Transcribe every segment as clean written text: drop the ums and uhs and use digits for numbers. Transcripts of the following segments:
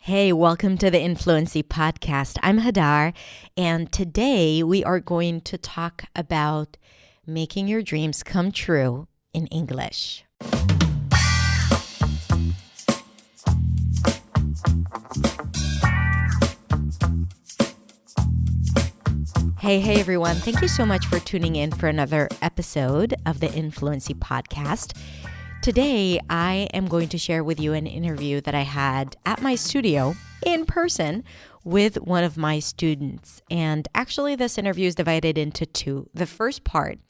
Hey, welcome to the Influency Podcast. I'm Hadar, and today we are going to talk about making your dreams come true in English. Hey everyone. Thank you so much for tuning in for another episode of the Influency Podcast. Today, I am going to share with you an interview that I had at my studio in person with one of my students. And actually, this interview is divided into two. The first part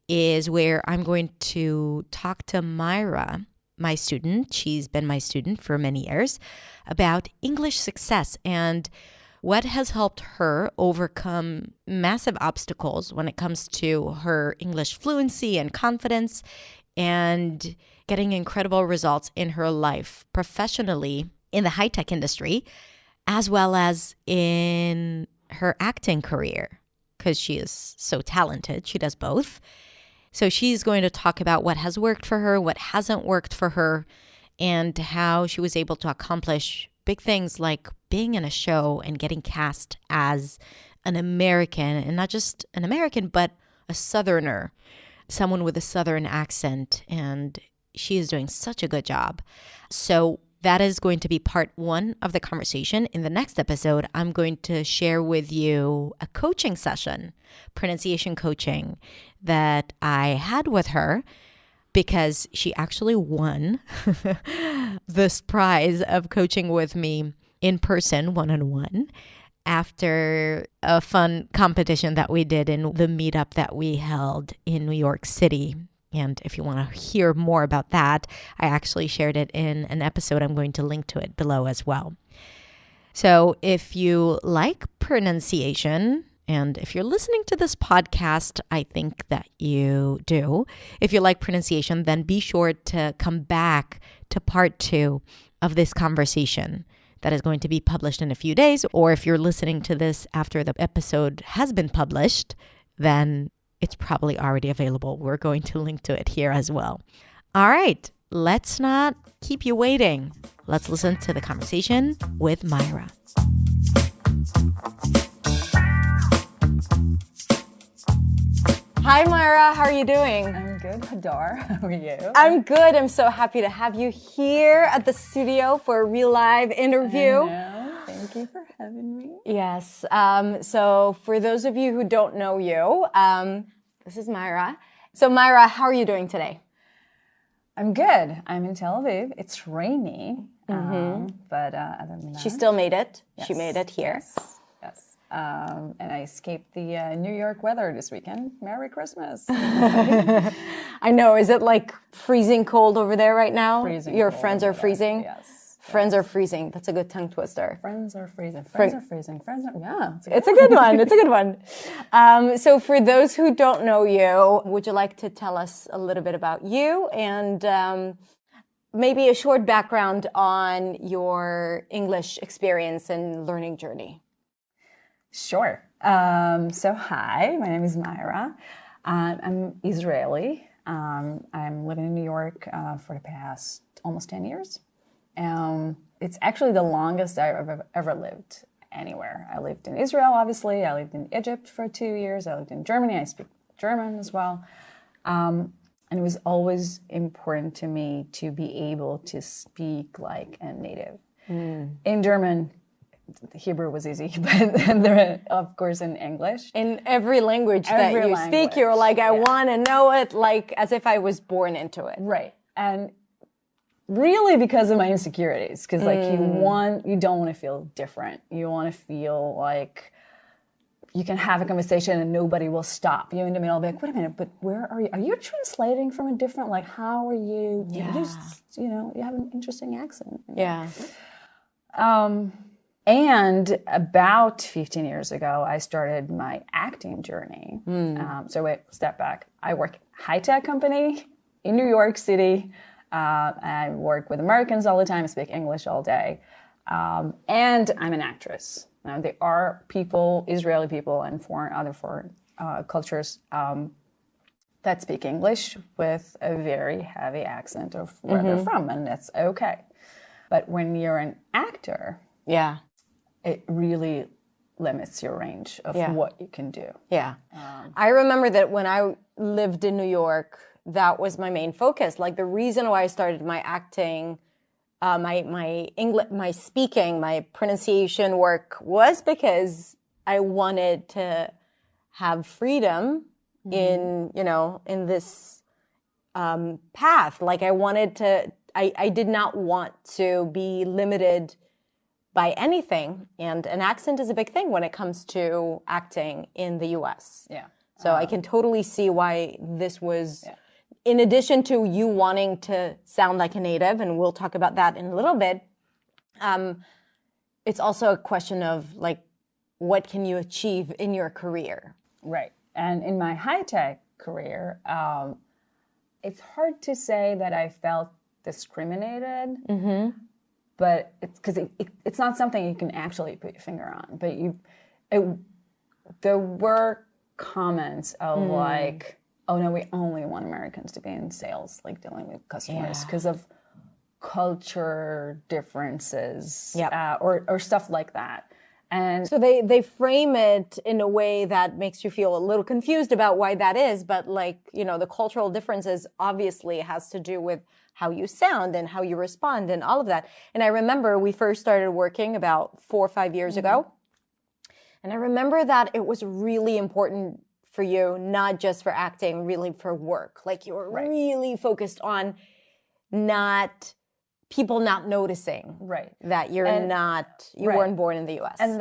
is where I'm going to talk to Maera, my student. She's been my student for many years, about English success and what has helped her overcome massive obstacles when it comes to her English fluency and confidence and getting incredible results in her life professionally in the high-tech industry, as well as in her acting career, because she is so talented. She does both. So she's going to talk about what has worked for her, what hasn't worked for her, and how she was able to accomplish big things like being in a show and getting cast as an American, and not just an American, but a Southerner, someone with a Southern accent, and she is doing such a good job. So that is going to be part one of the conversation. In the next episode, I'm going to share with you a coaching session, pronunciation coaching, that I had with her because she actually won this prize of coaching with me in person, one-on-one, after a fun competition that we did in the meetup that we held in New York City. And if you want to hear more about that, I actually shared it in an episode. I'm going to link to it below as well. So if you like pronunciation, and if you're listening to this podcast, I think that you do. If you like pronunciation, then be sure to come back to part two of this conversation that is going to be published in a few days. Or if you're listening to this after the episode has been published, then it's probably already available. We're going to link to it here as well. All right, let's not keep you waiting. Let's listen to the conversation with Maera. Hi, Maera. How are you doing? I'm good, Hadar. How are you? I'm good. I'm so happy to have you here at the studio for a real live interview. I know. Thank you for having me. Yes. So for those of you who don't know you, this is Maera. So Maera, how are you doing today? I'm good. I'm in Tel Aviv. It's rainy, but other than that, She still made it. Yes. She made it here. Yes. And I escaped the New York weather this weekend. Merry Christmas. I know. Is it like freezing cold over there right now? Freezing Your cold friends are over there. freezing? Yes. Friends are freezing. That's a good tongue twister. Friends are freezing. Friends are freezing. Friends are, yeah. It's a good one. It's a good one. So for those who don't know you, would you like to tell us a little bit about you and maybe a short background on your English experience and learning journey? Sure. So hi, my name is Maera. I'm Israeli. I'm living in New York for the past almost 10 years. It's actually the longest I've ever lived anywhere. I lived in Israel, obviously. I lived in Egypt for 2 years. I lived in Germany. I speak German as well. And it was always important to me to be able to speak like a native. In German, the Hebrew was easy, but of course in English. In every language that you speak, you're like, I want to know it like as if I was born into it. Right. And really because of my insecurities, because like you don't want to feel different. You want to feel like you can have a conversation and nobody will stop you in the middle. Be like, wait a minute, but where are you? Are you translating from a different? Like, how are you? Yeah. You have an interesting accent. Yeah. And about 15 years ago, I started my acting journey. So wait, step back. I work high-tech company in New York City. I work with Americans all the time. I speak English all day. And I'm an actress. Now, there are people, Israeli people and other foreign cultures that speak English with a very heavy accent of where they're from, and that's okay. But when you're an actor, Yeah. it really limits your range of what you can do. Yeah. I remember that when I lived in New York, that was my main focus. Like the reason why I started my acting, my English, my speaking, my pronunciation work was because I wanted to have freedom in, in this path. Like I did not want to be limited by anything. And an accent is a big thing when it comes to acting in the US. Yeah. So I can totally see why this was, in addition to you wanting to sound like a native, and we'll talk about that in a little bit, it's also a question of like, what can you achieve in your career? Right. And in my high-tech career, it's hard to say that I felt discriminated, but it's because it's not something you can actually put your finger on. But there were comments of like, oh no, we only want Americans to be in sales, like dealing with customers because of culture differences or stuff like that. And so they frame it in a way that makes you feel a little confused about why that is. But like, the cultural differences obviously has to do with how you sound and how you respond and all of that. And I remember we first started working about 4 or 5 years ago. And I remember that it was really important for you, not just for acting, really for work. Like you were really focused on people not noticing that you weren't born in the U.S. And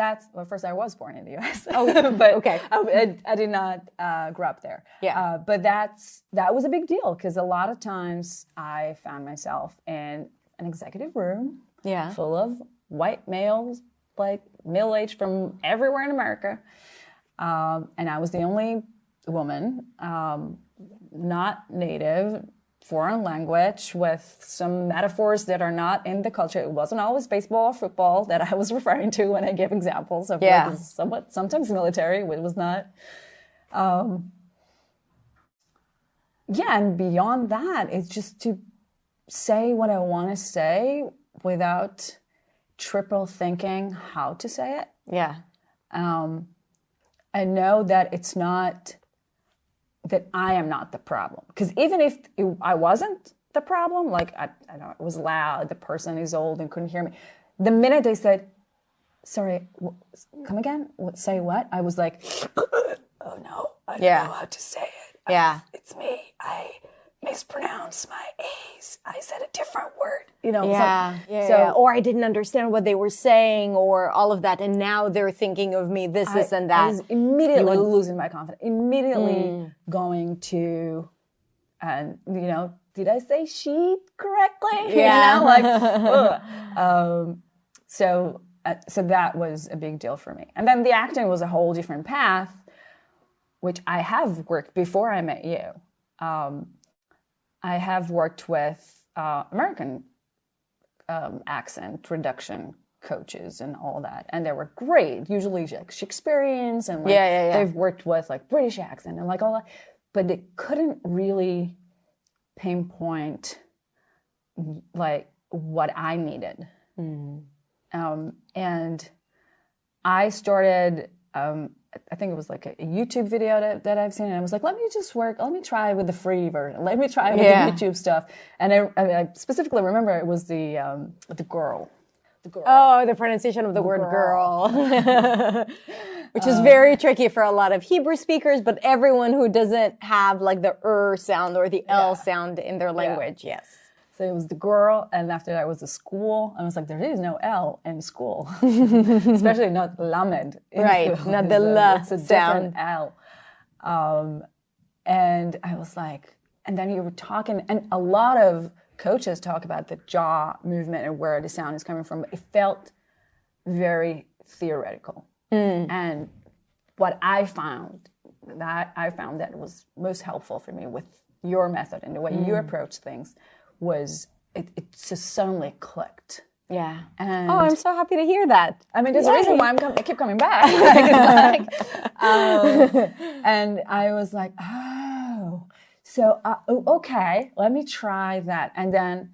first I was born in the U.S. But okay. I did not grow up there. Yeah. But that was a big deal because a lot of times I found myself in an executive room full of white males, like middle-aged from everywhere in America. And I was the only woman, not native, foreign language with some metaphors that are not in the culture. It wasn't always baseball or football that I was referring to when I gave examples of what is sometimes military, it was not. And beyond that, it's just to say what I want to say without triple thinking how to say it. Yeah. I know that it's not that I am not the problem. Because even if I wasn't the problem, like I know it was loud, the person is old and couldn't hear me. The minute they said, sorry, come again? Say what? I was like, oh no, I don't know how to say it. It's me. I mispronounced my A's. I said a different word. Or I didn't understand what they were saying or all of that. And now they're thinking of me, this, and that. I was immediately losing my confidence. Immediately going to, did I say she correctly? Yeah. So that was a big deal for me. And then the acting was a whole different path, which I have worked before I met you. I have worked with American accent reduction coaches and all that, and they were great. Usually like Shakespeareans and they've worked with like British accent and like all that, but they couldn't really pinpoint like what I needed. And I started. I think it was like a YouTube video that I've seen, and I was like, let me try with the free version. Let me try with the YouTube stuff. And I specifically remember it was the girl. The girl. Oh, the pronunciation of the word girl. Which is very tricky for a lot of Hebrew speakers, but everyone who doesn't have like the sound or the L sound in their language, yes. So it was the girl, and after that was the school. I was like, there is no L in school, especially not lamed. Not the L it's a sound. different L. And I was like, and then you were talking, and a lot of coaches talk about the jaw movement and where the sound is coming from. It felt very theoretical. And what I found that was most helpful for me with your method and the way you approach things was it just suddenly clicked. Yeah. And I'm so happy to hear that. I mean, there's a reason why I keep coming back. And I was like, okay, let me try that. And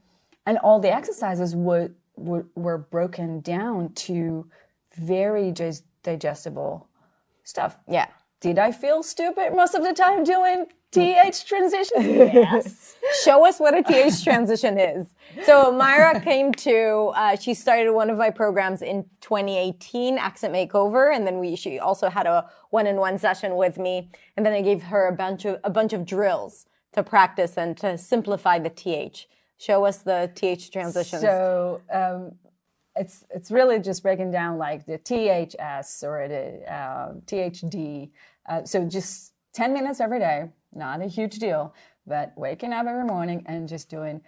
all the exercises were broken down to very digestible stuff. Yeah. Did I feel stupid most of the time doing TH transitions? Yes. Show us what a TH transition is. So Maera came to, she started one of my programs in 2018, Accent Makeover, and then she also had a one-on-one session with me, and then I gave her a bunch of drills to practice and to simplify the TH. Show us the TH transitions. So it's really just breaking down like the THS or the THD. So just 10 minutes every day, not a huge deal, but waking up every morning and just doing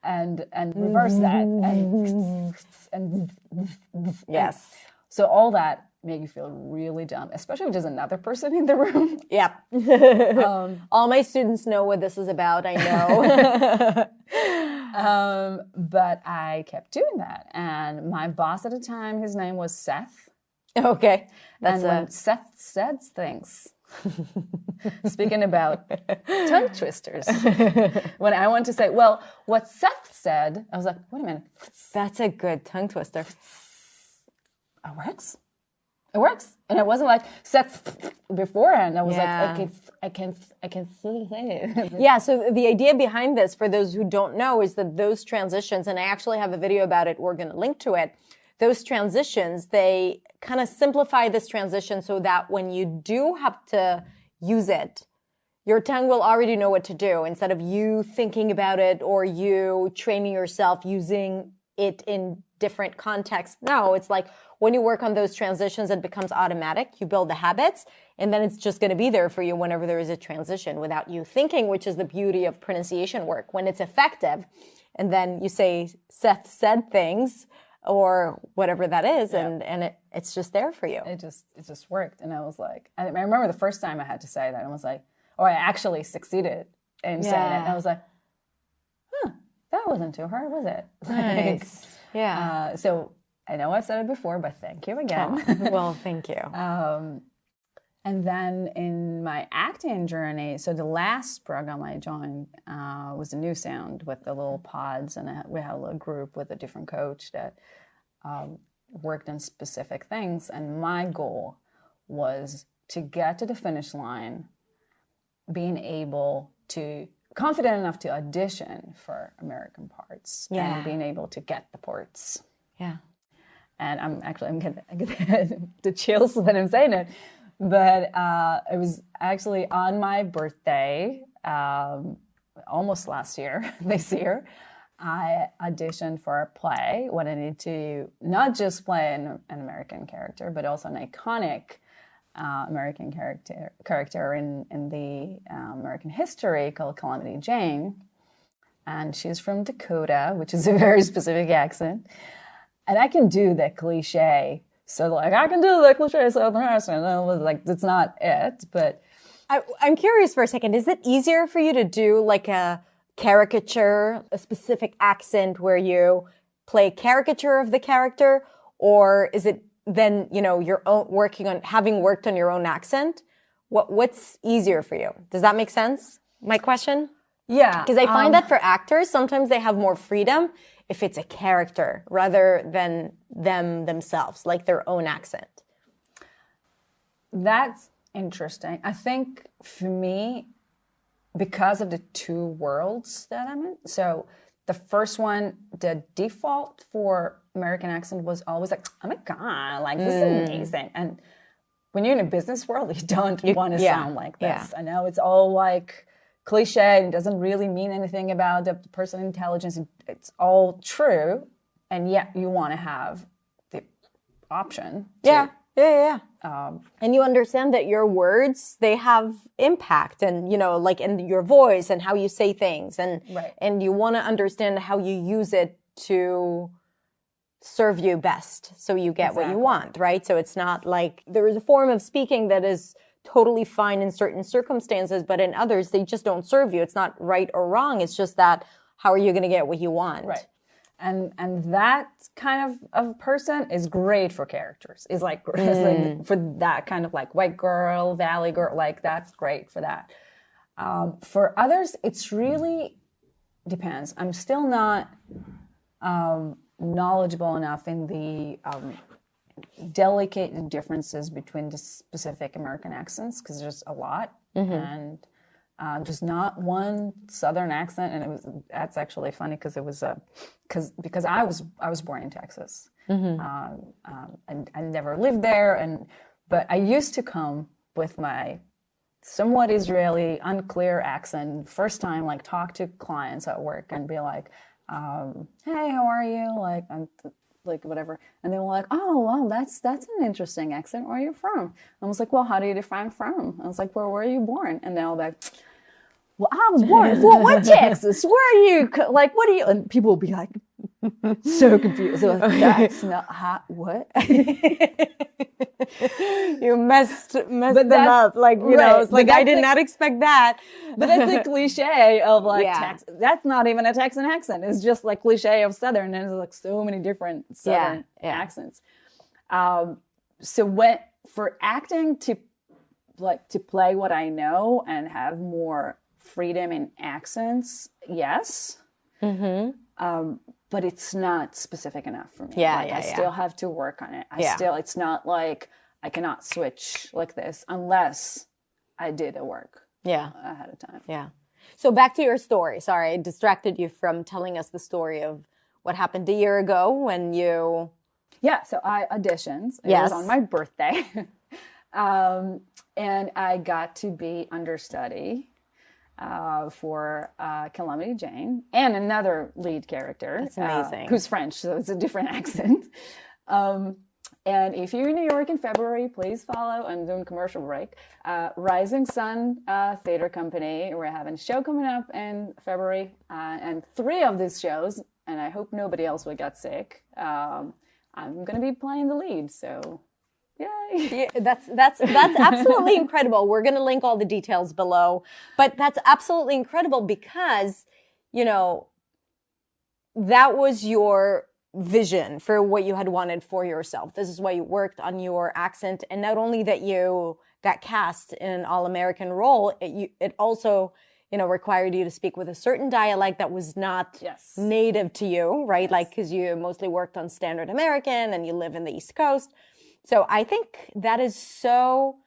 and reverse that and Yes. so all that make you feel really dumb, especially if there's another person in the room. Yep. All my students know what this is about. I know. But I kept doing that. And my boss at the time, his name was Seth. Okay. And when Seth said things, speaking about tongue twisters, when I want to say, well, what Seth said, I was like, wait a minute. That's a good tongue twister. It works. It works. And it wasn't like Seth beforehand. I was like, I can say it. Yeah, so the idea behind this, for those who don't know, is that those transitions, and I actually have a video about it, we're going to link to it, those transitions, they kind of simplify this transition so that when you do have to use it, your tongue will already know what to do instead of you thinking about it or you training yourself using it in different contexts. No, it's like when you work on those transitions, it becomes automatic. You build the habits, and then it's just going to be there for you whenever there is a transition without you thinking, which is the beauty of pronunciation work. When it's effective, and then you say, Seth said things, or whatever that is, and it's just there for you. It just worked. And I was like, I remember the first time I had to say that, I was like, or I actually succeeded in saying it. And I was like, that wasn't too hard, was it? Nice. Yeah. So I know I've said it before, but thank you again. Oh, well, thank you. And then in my acting journey, so the last program I joined was a New Sound with the little pods, and we had a little group with a different coach that worked on specific things. And my goal was to get to the finish line, being able to, confident enough to audition for American parts, and being able to get the parts. Yeah. And I'm getting the chills when I'm saying it. But it was actually on my birthday, almost this year, I auditioned for a play when I needed to not just play an American character, but also an iconic American character in the American history called Calamity Jane. And she's from Dakota, which is a very specific accent. And I can do the cliche. So, like, I can do the cliche Southern accent. And I was like, that's not it, but... I'm curious for a second. Is it easier for you to do, like, a caricature, a specific accent where you play a caricature of the character? Or is it then, your own having worked on your own accent? What's easier for you? Does that make sense? My question? Yeah. Because I find that for actors, sometimes they have more freedom if it's a character rather than them themselves, like their own accent. That's interesting. I think for me, because of the two worlds that I'm in, so the first one, the default for American accent was always like, oh my God, like this is amazing. And when you're in a business world, you don't want to sound like this. Yeah. I know it's all like cliche and doesn't really mean anything about the person's intelligence. It's all true, and yet you want to have the option. Yeah. And you understand that your words, they have impact, and like in your voice and how you say things, and and you want to understand how you use it to serve you best, so you get what you want, right? So it's not like there is a form of speaking that is totally fine in certain circumstances, but in others, they just don't serve you. It's not right or wrong. It's just that, how are you going to get what you want? Right. And that kind of person is great for characters. It's like for that kind of like white girl, valley girl, like that's great for that. For others, it's really depends. I'm still not knowledgeable enough in the delicate differences between the specific American accents, because there's a lot, and just not one Southern accent. And that's actually funny because it was because I was born in Texas, and I never lived there, but I used to come with my somewhat Israeli, unclear accent. First time, like, talk to clients at work and be like, "Hey, how are you?" Like, I'm like whatever, and they were like, "Oh, wow, that's an interesting accent. Where are you from?" I was like, "Well, how do you define from?" I was like, "Well, where are you born?" And they're all like, "Well, I was born in Fort Worth, Texas. Where are you? Like, what are you?" And people will be like, so confused. They're like, "That's not hot. What?" You messed them up. Like, you know, it's like, I did not expect that. But that's the cliche of like, that's not even a Texan accent. It's just like cliche of Southern. And there's like so many different Southern accents. So for acting to play what I know and have more freedom in accents, yes. But it's not specific enough for me. I still have to work on it. It's not like I cannot switch like this unless I did the work ahead of time. Yeah. So back to your story. Sorry, I distracted you from telling us the story of what happened a year ago when you... Yeah, so I auditioned. It was on my birthday. And I got to be understudy for Calamity Jane and another lead character. That's amazing. Who's French, so it's a different accent. And if you're in New York in February, please follow, I'm doing commercial break, Rising Sun Theater Company. We're having a show coming up in February, and 3 of these shows, and I hope nobody else will get sick, I'm going to be playing the lead, so... Yay. Yeah, that's absolutely incredible. We're going to link all the details below, but that's absolutely incredible because, you know, that was your vision for what you had wanted for yourself. This is why you worked on your accent. And not only that you got cast in an all-American role, it also, you know, required you to speak with a certain dialect that was not native to you, right? Like, because you mostly worked on standard American and you live in the East Coast. So I think that is so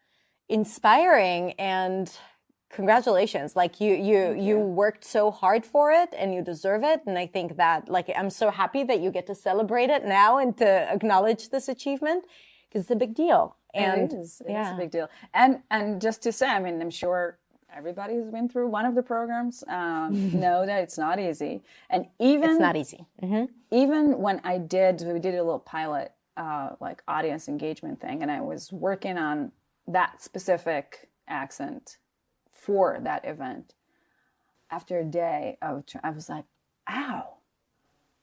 inspiring, and congratulations. Like you worked so hard for it and you deserve it. And I think that, like, I'm so happy that you get to celebrate it now and to acknowledge this achievement because it's a big deal. And it is a big deal. And just to say, I mean, I'm sure everybody who's been through one of the programs know that it's not easy. And even it's not easy. Even when we did a little pilot like audience engagement thing, and I was working on that specific accent for that event. After a day I was like, ow,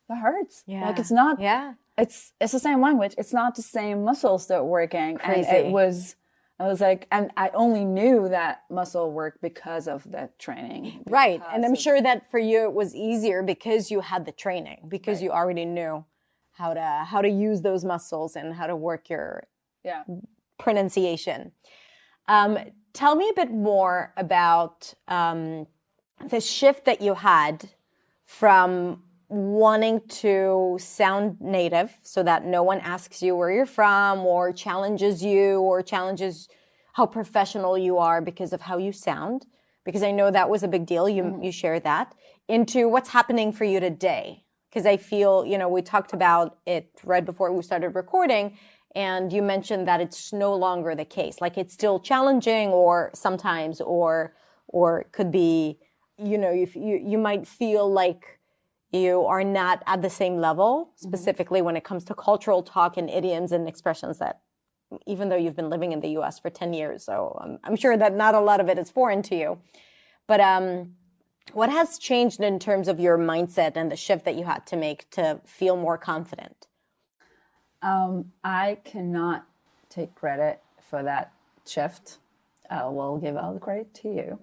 that hurts. Yeah. Like, it's not, it's the same language. It's not the same muscles that are working. Crazy. And I was like, and I only knew that muscle work because of the training. Right. And I'm sure that for you it was easier because you had the training, because you already knew how to use those muscles and how to work your pronunciation. Tell me a bit more about the shift that you had from wanting to sound native so that no one asks you where you're from or challenges you or challenges how professional you are because of how you sound, because I know that was a big deal. You shared that, into what's happening for you today. Because I feel, you know, we talked about it right before we started recording, and you mentioned that it's no longer the case. Like, it's still challenging, or sometimes, or could be, you know, if you might feel like you are not at the same level, specifically when it comes to cultural talk and idioms and expressions that, even though you've been living in the U.S. for 10 years, so I'm sure that not a lot of it is foreign to you. But what has changed in terms of your mindset and the shift that you had to make to feel more confident? I cannot take credit for that shift. I will give all the credit to you.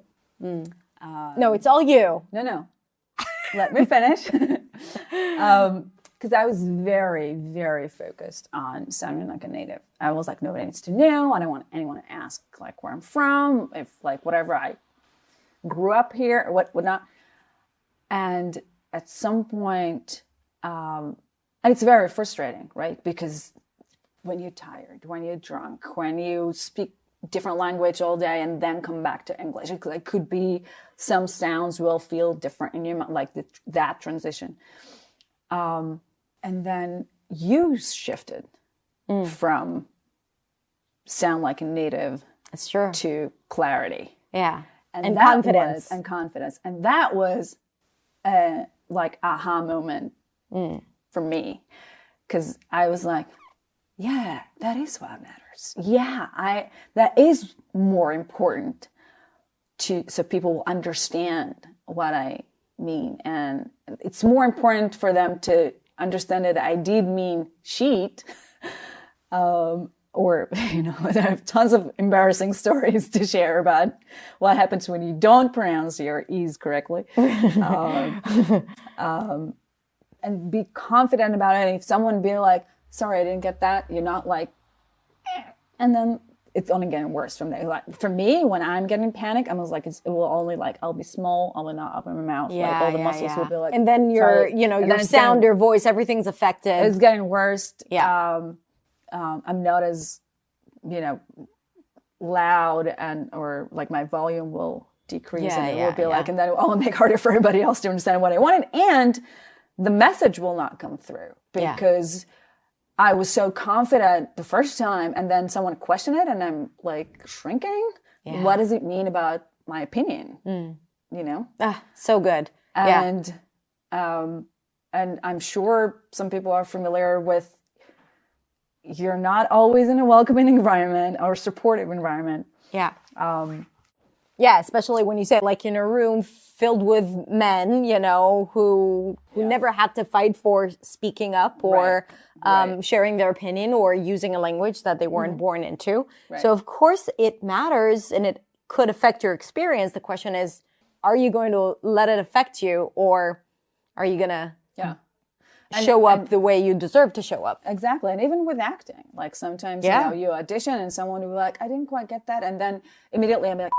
No, it's all you. No. Let me finish. Because I was very, very focused on sounding like a native. I was like, nobody needs to know. I don't want anyone to ask, like, where I'm from. If, like, whatever, grew up here or whatnot. And at some point, and it's very frustrating, right? Because when you're tired, when you're drunk, when you speak different language all day and then come back to English, it could be some sounds will feel different in your mind, like that transition. And then you shifted from sound like a native It's true. to clarity. Yeah. And that confidence. And confidence. And that was like aha moment for me. Because I was like, yeah, that is what matters. Yeah, that is more important so people will understand what I mean. And it's more important for them to understand that I did mean sheet. Or, I have tons of embarrassing stories to share about what happens when you don't pronounce your E's correctly. And be confident about it. And if someone be like, sorry, I didn't get that, you're not like, and then it's only getting worse from there. Like, for me, when I'm getting panic, I was like, it will only like, I'll be small, I'll not open my mouth. Yeah, like all the muscles will be like, and then your sound, your voice, everything's affected. It's getting worse. Yeah. I'm not as, loud or like my volume will decrease and it will be like, and then it will make it harder for everybody else to understand what I wanted. And the message will not come through because I was so confident the first time and then someone questioned it and I'm like shrinking. Yeah. What does it mean about my opinion? So good. And I'm sure some people are familiar with you're not always in a welcoming environment or supportive environment. Yeah. Especially when you say like in a room filled with men, who never had to fight for speaking up or sharing their opinion or using a language that they weren't born into. Right. So of course it matters and it could affect your experience. The question is, are you going to let it affect you or are you going to show up the way you deserve to show up? Exactly. And even with acting, like sometimes, you audition and someone will be like, I didn't quite get that. And then immediately I'm like,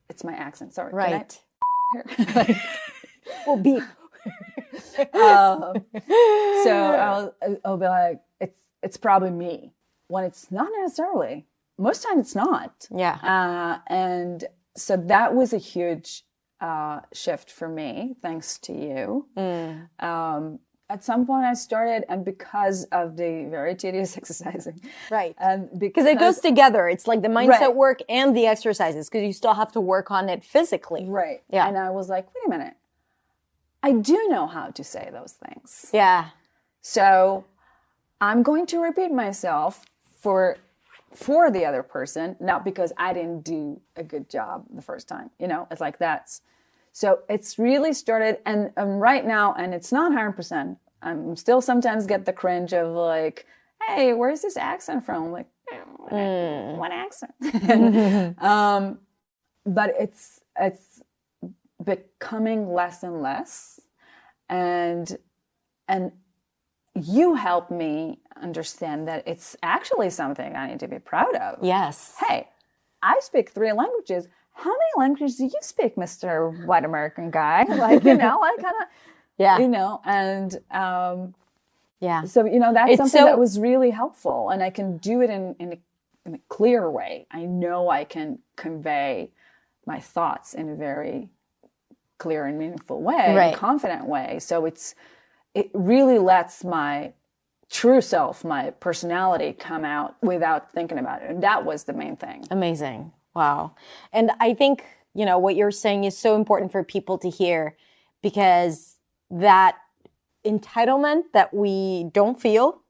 it's my accent. Sorry. Right. Well, beep. So I'll be like, it's probably me when it's not necessarily. Most times it's not. Yeah. And so that was a huge shift for me, thanks to you. At some point I started, and because of the very tedious exercising. Right. And because it goes together. It's like the mindset work and the exercises, because you still have to work on it physically. Right. Yeah. And I was like, wait a minute. I do know how to say those things. Yeah. So I'm going to repeat myself for the other person, not because I didn't do a good job the first time. It's like that's. So it's really started, and right now, and it's not 100%. I'm still sometimes get the cringe of like, hey, where's this accent from? I'm like, what accent? But it's becoming less and less, and you help me understand that it's actually something I need to be proud of. Yes. Hey, I speak 3 languages. How many languages do you speak, Mr. White American guy? Like, I kind of, and so, that's it's something that was really helpful, and I can do it in a clear way. I know I can convey my thoughts in a very clear and meaningful way, a confident way. So it really lets my true self, my personality come out without thinking about it. And that was the main thing. Amazing. Wow. And I think, what you're saying is so important for people to hear, because that entitlement that we don't feel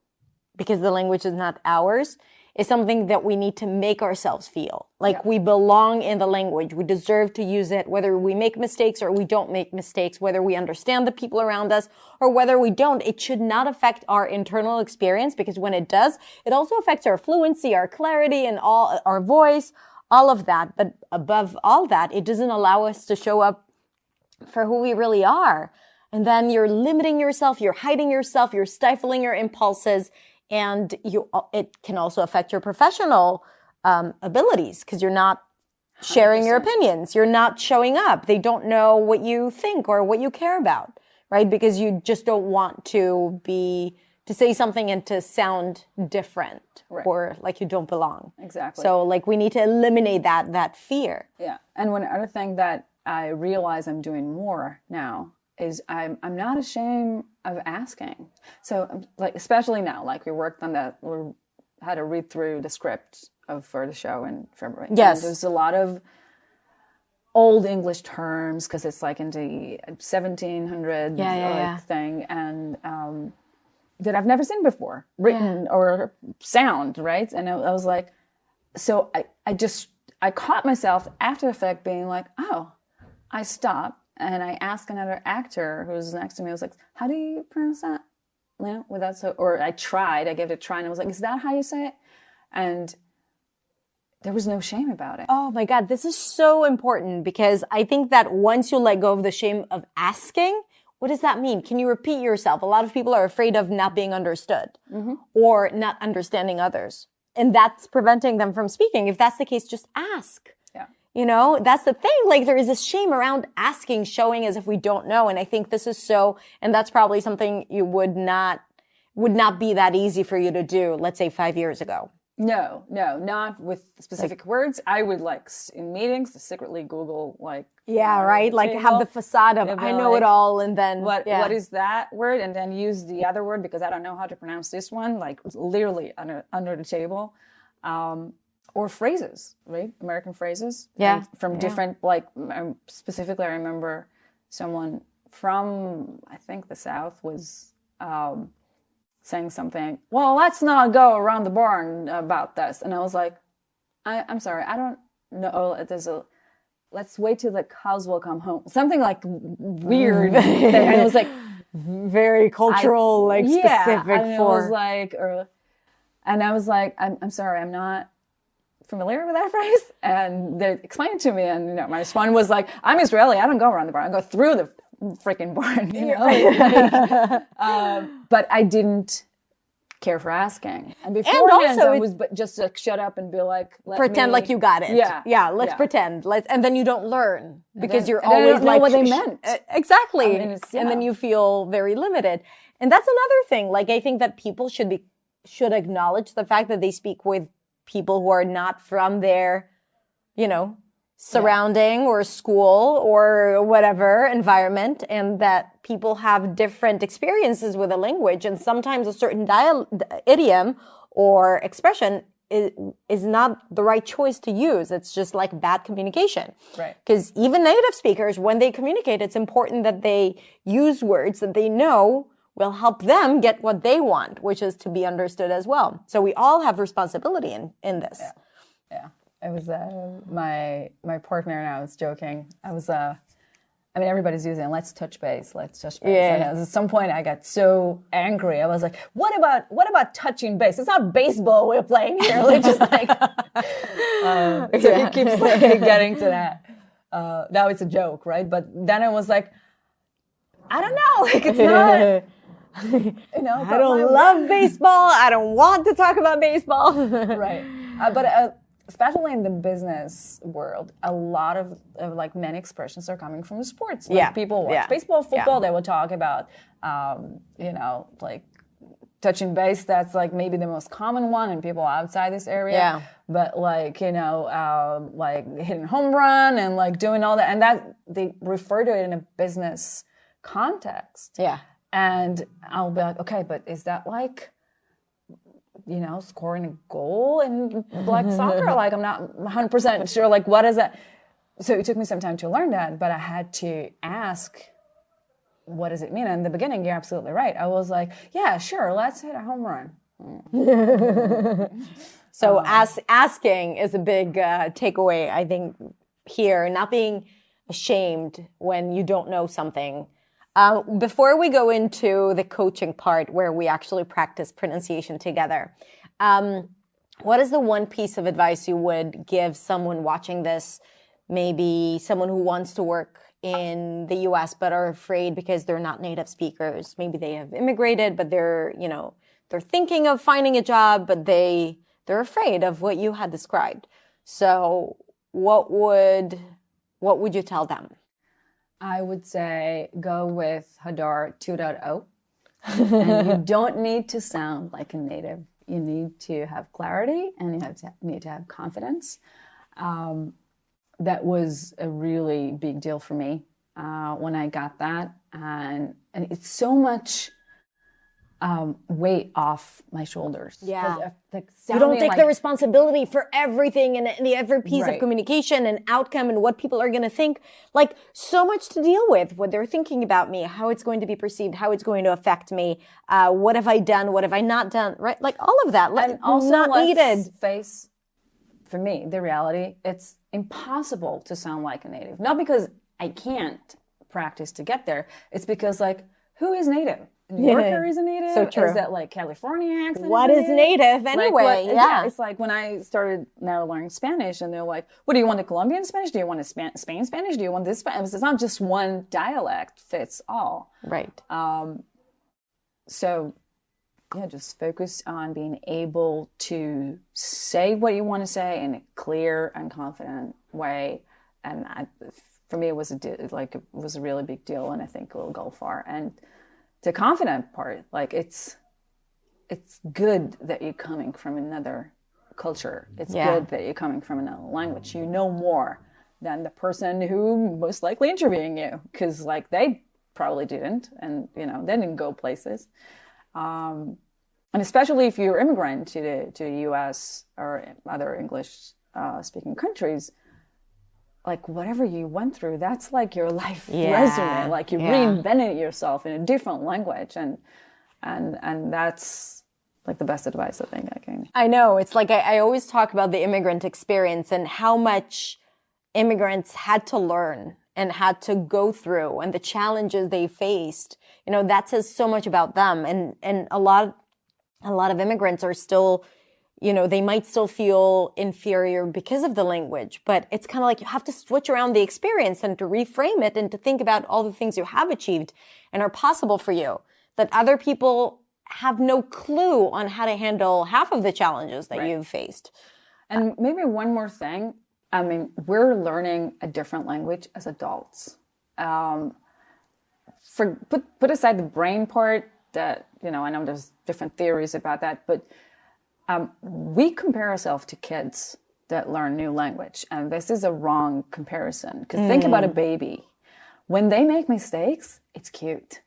because the language is not ours is something that we need to make ourselves feel. Like we belong in the language. We deserve to use it, whether we make mistakes or we don't make mistakes, whether we understand the people around us or whether we don't. It should not affect our internal experience, because when it does, it also affects our fluency, our clarity, and all our voice, all of that. But above all that, it doesn't allow us to show up for who we really are. And then you're limiting yourself, you're hiding yourself, you're stifling your impulses, and it can also affect your professional abilities, because you're not sharing your opinions. You're not showing up. They don't know what you think or what you care about, right? Because you just don't want to say something and to sound different or like you don't belong. Exactly. So like we need to eliminate that fear. Yeah. And one other thing that I realize I'm doing more now is I'm not ashamed of asking. So like, especially now, like we had to read through the script for the show in February. Yes. And there's a lot of old English terms because it's like in the 1700 thing, and that I've never seen before, written or sound, right? And I was like, so I caught myself after the fact being like, oh, I stopped and I asked another actor who was next to me. I was like, how do you pronounce that? You know, or I gave it a try and I was like, is that how you say it? And there was no shame about it. Oh my God, this is so important because I think that once you let go of the shame of asking, what does that mean? Can you repeat yourself? A lot of people are afraid of not being understood or not understanding others. And that's preventing them from speaking. If that's the case, just ask. Yeah. You know, that's the thing. Like there is this shame around asking, showing as if we don't know. And I think this is and that's probably something you would not be that easy for you to do, let's say 5 years ago. No, not with specific words. I would in meetings secretly Google right? Like have the facade of I know it all, and then what is that word, and then use the other word because I don't know how to pronounce this one. Like literally under the table, or phrases, right? American phrases, from different specifically. I remember someone from I think the South was. Saying something, well, let's not go around the barn about this. And I was like, I'm sorry, I don't know. Let's wait till the cows will come home. Something like weird. And it was like, very cultural, specific and for. And I was like, I'm sorry, I'm not familiar with that phrase. And they explained it to me. And my response was like, I'm Israeli. I don't go around the barn. I go through the freaking barn, but I didn't care for asking. And beforehand, I was just to shut up and be like, pretend like you got it. Yeah. Let's pretend. And then you don't learn because you're always don't know what they meant. Exactly. And then you feel very limited. And that's another thing. Like I think that people should acknowledge the fact that they speak with people who are not from their, surrounding or school or whatever environment, and that people have different experiences with a language, and sometimes a certain idiom or expression is not the right choice to use. It's just like bad communication. Right. Because even native speakers, when they communicate, it's important that they use words that they know will help them get what they want, which is to be understood as well. So we all have responsibility in this. Yeah. It was my partner and I was joking. Everybody's using let's touch base. Yeah. And at some point I got so angry. I was like, what about touching base? It's not baseball we're playing here. Let's just so he keeps getting to that. Now it's a joke, right? But then I was like, I don't know. It's not. I don't love baseball. I don't want to talk about baseball. Right. But especially in the business world, a lot of many expressions are coming from sports. People watch baseball, football. They will talk about, touching base. That's maybe the most common one, and people outside this area. Yeah. But hitting home run and doing all that, and that they refer to it in a business context. Yeah. And I'll be like, okay, but is that scoring a goal in soccer? I'm not 100% sure. What is that? So it took me some time to learn that, but I had to ask, what does it mean? And in the beginning, you're absolutely right. I was like, yeah, sure, let's hit a home run. So asking is a big takeaway, I think, here, not being ashamed when you don't know something. Before we go into the coaching part where we actually practice pronunciation together, what is the one piece of advice you would give someone watching this, maybe someone who wants to work in the US but are afraid because they're not native speakers? Maybe they have immigrated, but they're thinking of finding a job, but they're afraid of what you had described. So what would you tell them? I would say go with Hadar 2.0. And you don't need to sound like a native. You need to have clarity and you need to have confidence. That was a really big deal for me when I got that. And it's so much weight off my shoulders. Yeah. You don't take the responsibility for everything and every piece of communication and outcome and what people are going to think. Like, so much to deal with, what they're thinking about me, how it's going to be perceived, how it's going to affect me, what have I done, what have I not done, right? Like, all of that. And also, not needed. Face, for me, the reality, it's impossible to sound like a native. Not because I can't practice to get there. It's because, like, who is native? New Yorker is a native? So true. Is that like California accent? What is native anyway? Like, it's like when I started now learning Spanish and they're like, what do you want, a Colombian Spanish? Do you want a Spain Spanish? Do you want this Spanish? It's not just one dialect fits all. Right. So yeah, just focus on being able to say what you want to say in a clear and confident way. And for me, it was a really big deal, and I think it'll go far. And the confident part, like it's good that you're coming from another culture. It's good that you're coming from another language. You know more than the person who most likely interviewing you, because like they probably didn't, and they didn't go places. And especially if you're immigrant to the U.S. or other English speaking countries, like whatever you went through, that's like your life resume. Like you reinvented yourself in a different language, and that's like the best advice I think I can. I know. It's like I always talk about the immigrant experience and how much immigrants had to learn and had to go through, and the challenges they faced. That says so much about them, and a lot of immigrants are still, they might still feel inferior because of the language, but it's kind of like you have to switch around the experience and to reframe it and to think about all the things you have achieved and are possible for you, that other people have no clue on how to handle half of the challenges that you've faced. And maybe one more thing. I mean, we're learning a different language as adults. Put aside the brain part that, I know there's different theories about that, but we compare ourselves to kids that learn new language. And this is a wrong comparison. Because think about a baby. When they make mistakes, it's cute.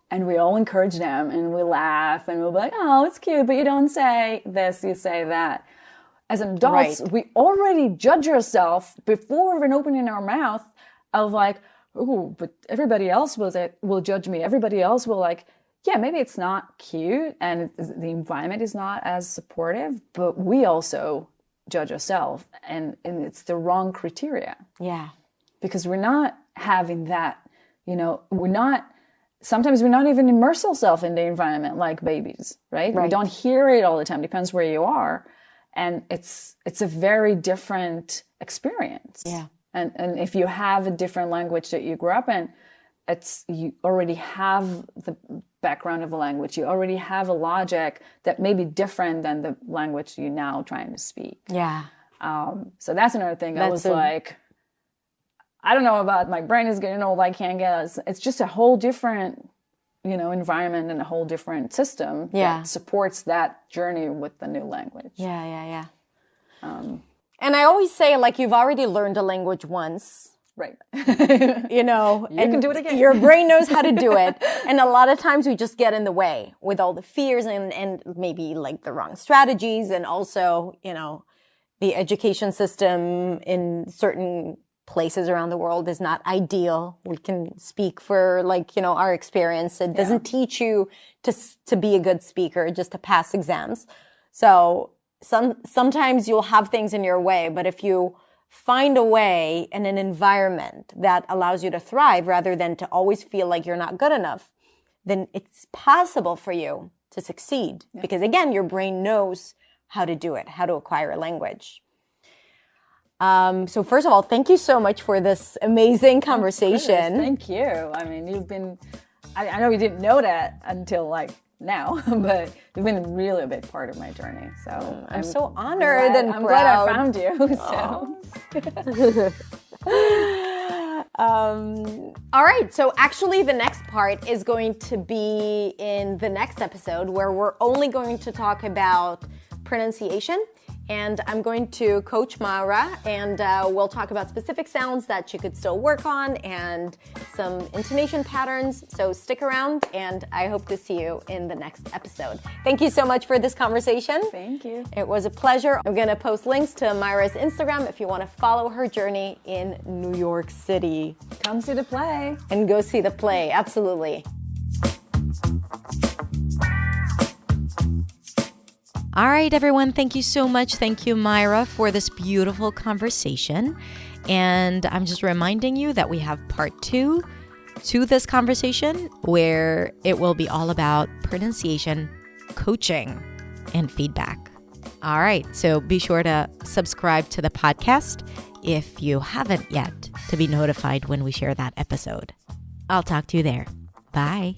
And we all encourage them and we laugh and we'll be like, oh, it's cute, but you don't say this, you say that. As adults, we already judge ourselves before even opening our mouth of like, oh, but everybody else will judge me. Everybody else will like, yeah, maybe it's not cute and the environment is not as supportive, but we also judge ourselves, and it's the wrong criteria. Yeah. Because we're not having that, sometimes we're not even immerse ourselves in the environment like babies, right? We don't hear it all the time. Depends where you are. And it's a very different experience. Yeah. And if you have a different language that you grew up in, you already have the background of a language. You already have a logic that may be different than the language you're now trying to speak. Yeah. So that's another thing. I was like, I don't know about my brain is getting old. I can't get it. It's just a whole different, environment and a whole different system that supports that journey with the new language. Yeah. And I always say, like, you've already learned a language once. Right. You can do it again. Your brain knows how to do it. And a lot of times we just get in the way with all the fears and maybe like the wrong strategies. And also, the education system in certain places around the world is not ideal. We can speak for our experience. It doesn't teach you to be a good speaker, just to pass exams. So sometimes you'll have things in your way, but if you find a way in an environment that allows you to thrive rather than to always feel like you're not good enough, then it's possible for you to succeed. Yeah. Because again, your brain knows how to do it, how to acquire a language. So first of all, thank you so much for this amazing conversation. Thank you. I mean, I know you didn't know that until now, but you've been really a big part of my journey. So I'm so honored and I'm proud. glad I found you. All right, so actually the next part is going to be in the next episode where we're only going to talk about pronunciation. And I'm going to coach Maera, and we'll talk about specific sounds that she could still work on and some intonation patterns. So stick around, and I hope to see you in the next episode. Thank you so much for this conversation. Thank you. It was a pleasure. I'm going to post links to Maera's Instagram if you want to follow her journey in New York City. Come see the play. And go see the play, absolutely. All right, everyone. Thank you so much. Thank you, Maera, for this beautiful conversation. And I'm just reminding you that we have part 2 to this conversation where it will be all about pronunciation, coaching, and feedback. All right. So be sure to subscribe to the podcast if you haven't yet to be notified when we share that episode. I'll talk to you there. Bye.